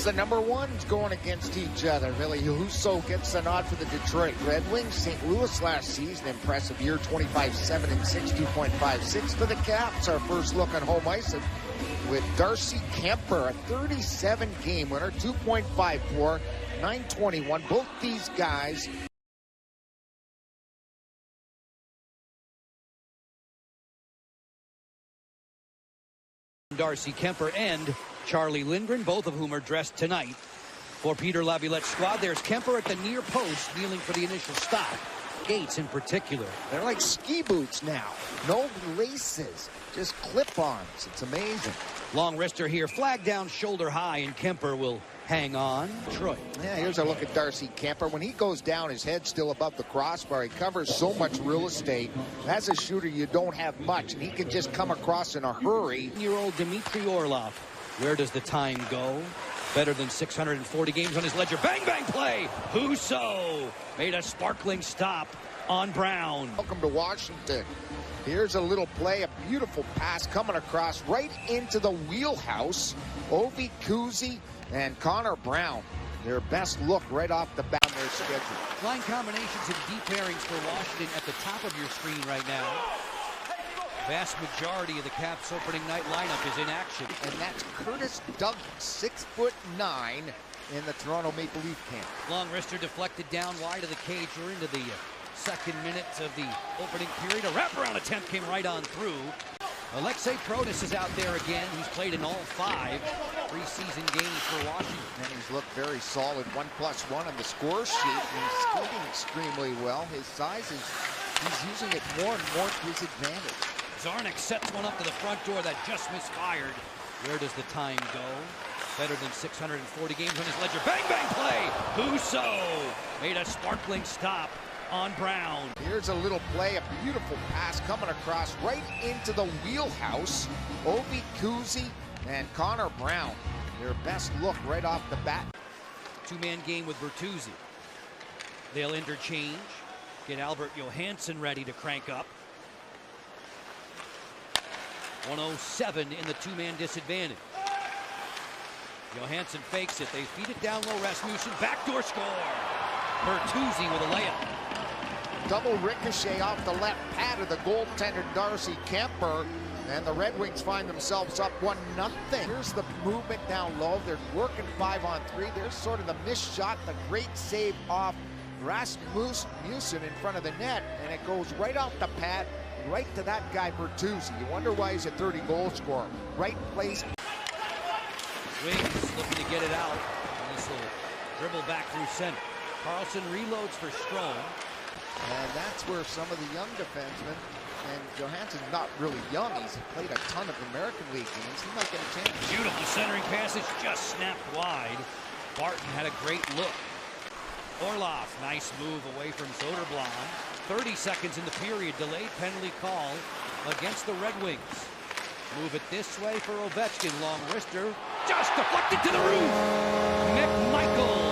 the number ones going against each other. Billy Husso gets the nod for the Detroit Red Wings. St. Louis last season, impressive year, 25-7 and 6, 2.56 for the Caps. Our first look on home ice with Darcy Kemper, a 37-game winner, 2.54, 921. Both these guys. Darcy Kemper and Charlie Lindgren, both of whom are dressed tonight for Peter Laviolette's squad. There's Kemper at the near post, kneeling for the initial stop. Gates in particular. They're like ski boots now. No laces, just clip-ons. It's amazing. Long wrister here, flag down, shoulder high, and Kemper will hang on. Troy. Yeah, here's a look at Darcy Kemper. When he goes down, his head's still above the crossbar. He covers so much real estate. As a shooter, you don't have much, and he can just come across in a hurry. Year-old Dmitry Orlov. Where does the time go? Better than 640 games on his ledger. Bang, bang play. Husso made a sparkling stop on Brown. Welcome to Washington. Here's a little play, a beautiful pass coming across right into the wheelhouse. Ovi Kuzi and Connor Brown, their best look right off the bat on their schedule. Line combinations and deep pairings for Washington at the top of your screen right now. Vast majority of the Caps opening night lineup is in action. And that's Curtis Douglas, 6'9", in the Toronto Maple Leaf camp. Long wrister deflected down wide of the cage. We're into the second minute of the opening period. A wraparound attempt came right on through. Alexei Protas is out there again. He's played in all 5 preseason games for Washington. And he's looked very solid, 1+1 on the score sheet. And he's skating extremely well. His size is, he's using it more and more to his advantage. Zarnik sets one up to the front door that just misfired. Where does the time go? Better than 640 games on his ledger. Bang, bang play. Husso made a sparkling stop on Brown. Here's a little play, a beautiful pass coming across right into the wheelhouse. Ovi Kuzi and Connor Brown, their best look right off the bat. Two-man game with Bertuzzi. They'll interchange. Get Albert Johansson ready to crank up. 107 in the two-man disadvantage. Johansson fakes it. They feed it down low. Rasmussen, backdoor score. Bertuzzi with a layup. Double ricochet off the left pad of the goaltender Darcy Kemper, and the Red Wings find themselves up 1-0. Here's the movement down low. They're working 5-on-3. There's sort of the missed shot, the great save off Rasmussen in front of the net, and it goes right off the pad, right to that guy Bertuzzi. You wonder why he's a 30-goal scorer. Right place. Wings looking to get it out. And this will dribble back through center. Carlson reloads for Strome. And that's where some of the young defensemen, and Johansson's not really young, he's played a ton of American League games, he might get a chance. Beautiful centering passage, just snapped wide. Barton had a great look. Orlov, nice move away from Soderblom. 30 seconds in the period, delayed penalty call against the Red Wings. Move it this way for Ovechkin, long wrister, just deflected to the roof. McMichael.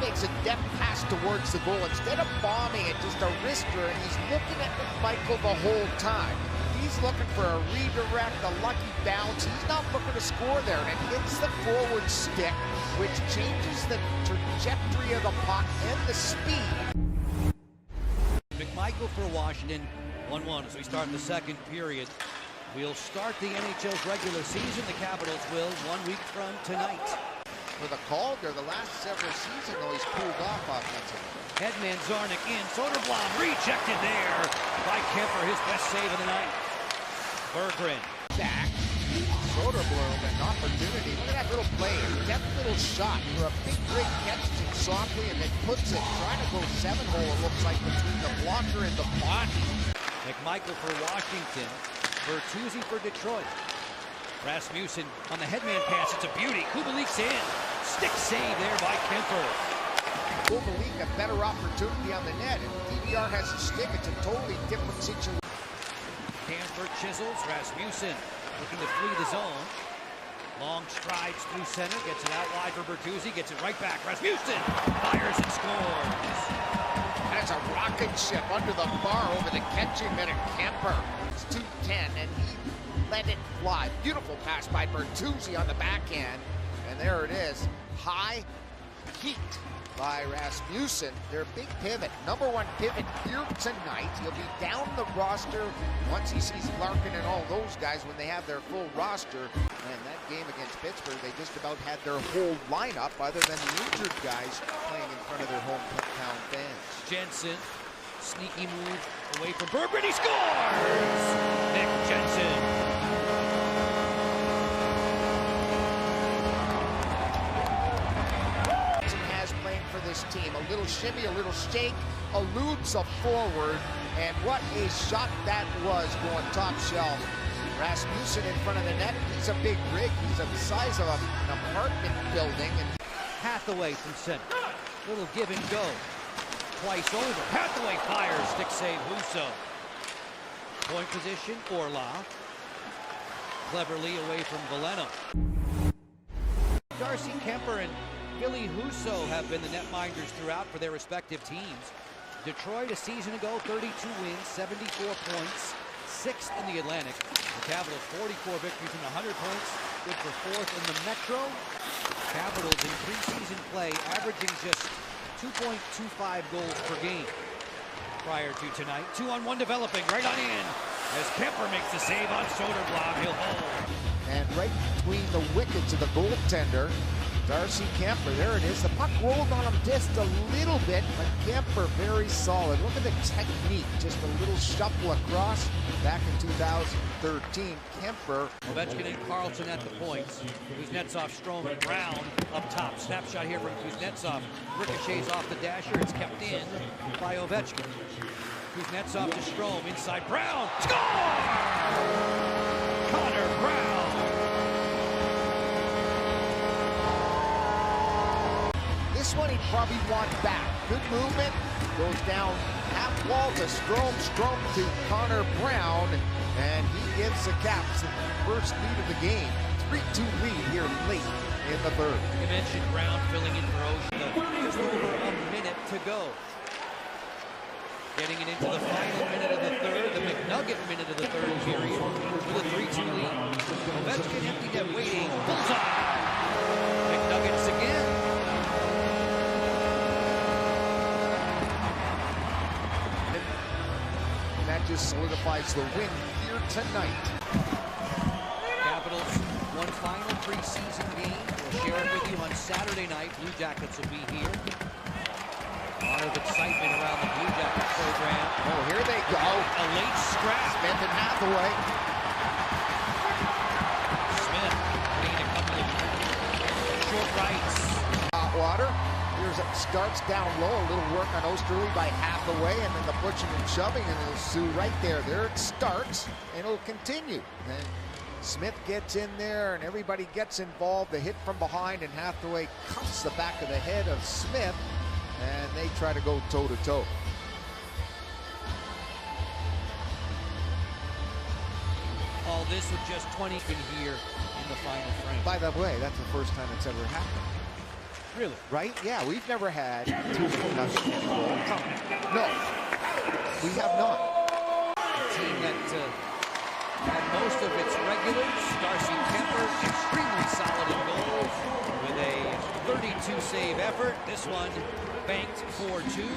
Makes a depth pass towards the goal. Instead of bombing it, just a wrister, and he's looking at McMichael the whole time. He's looking for a redirect, a lucky bounce. He's not looking to score there, and it hits the forward stick, which changes the trajectory of the puck and the speed. McMichael for Washington, 1-1 as we start the second period. We'll start the NHL's regular season. The Capitals will 1 week from tonight. For the Calder, the last several seasons, though, he's cooled off offensively. Headman Zarnik in. Soderblom rejected there by Kemper, his best save of the night. Berggren. Back. Soderblom, an opportunity. Look at that little play. Deft little shot for a big break, catches it softly, and then puts it, trying to go 7-hole, it looks like, between the blocker and the body. McMichael for Washington. Bertuzzi for Detroit. Rasmussen on the headman pass. It's a beauty. Kubelik's in. Stick save there by Kemper. Kubalik a better opportunity on the net. If DVR has a stick, it's a totally different situation. Hanford chisels. Rasmussen looking to flee the zone. Long strides through center. Gets it out wide for Bertuzzi. Gets it right back. Rasmussen fires and scores. That's a rocket ship under the bar over the catching man of Kemper. It's 2-10, and he let it fly. Beautiful pass by Bertuzzi on the backhand. And there it is. High heat by Rasmussen. Their big pivot, number one pivot here tonight. He'll be down the roster once he sees Larkin and all those guys when they have their full roster. And that game against Pittsburgh, they just about had their whole lineup other than the injured guys playing in front of their hometown fans. Jensen, sneaky move away from Berggren, he scores! Nick Jensen. For this team, a little shimmy, a little shake, eludes a forward, and what a shot that was going top shelf. Rasmussen in front of the net. He's a big rig. He's the size of an apartment building. And Hathaway from center. Little give and go. Twice over. Hathaway fires. Stick save. Husso. Point position. Orlov. Cleverly away from Veleno. Darcy Kemper and Billy Husso have been the netminders throughout for their respective teams. Detroit a season ago, 32 wins, 74 points, 6th in the Atlantic. The Capitals 44 victories and 100 points, good for 4th in the Metro. Capitals in preseason play averaging just 2.25 goals per game. Prior to tonight, 2-on-1 developing right on in as Kemper makes the save on Soderblom. He'll hold. And right between the wickets of the goaltender, Darcy Kemper, there it is. The puck rolled on him just a little bit, but Kemper very solid. Look at the technique, just a little shuffle across. Back in 2013, Kemper. Ovechkin and Carlson at the points. Kuznetsov, Strome, and Brown up top. Snapshot here from Kuznetsov. Ricochets off the dasher. It's kept in by Ovechkin. Kuznetsov to Strome, inside Brown. Score! Connor Brown. This one he'd probably want back. Good movement. Goes down half wall to Strome. Strome to Connor Brown. And he gives the Caps the first lead of the game. 3-2 lead here late in the third. You mentioned Brown filling in for Oshie. Just over a minute to go. Getting it into the final minute of the third, the McNugget minute of the third period with a 3-2 lead. Ovechkin empty net waiting. Bullseye! McNuggets again. That just solidifies the win here tonight. Capitals, one final preseason game. We'll share it with you on Saturday night. Blue Jackets will be here. A lot of excitement around the Blue Jackets program. Oh, here they go. A late scrap. Smith and Hathaway. Smith getting a couple of short rights. Hot water. Here's it, starts down low, a little work on Osterley by Hathaway, and then the pushing and shoving, and it'll sue right there. There it starts, and it'll continue. Then Smith gets in there, and everybody gets involved. The hit from behind, and Hathaway cuts the back of the head of Smith, and they try to go toe-to-toe. All this with just 20 in here in the final frame. By the way, that's the first time it's ever happened. Really? Right? Yeah, we've never had 2-0. No, we have not. A team that had most of its regulars. Darcy Kemper, extremely solid in goal with a 32 save effort. This one banked 4-2.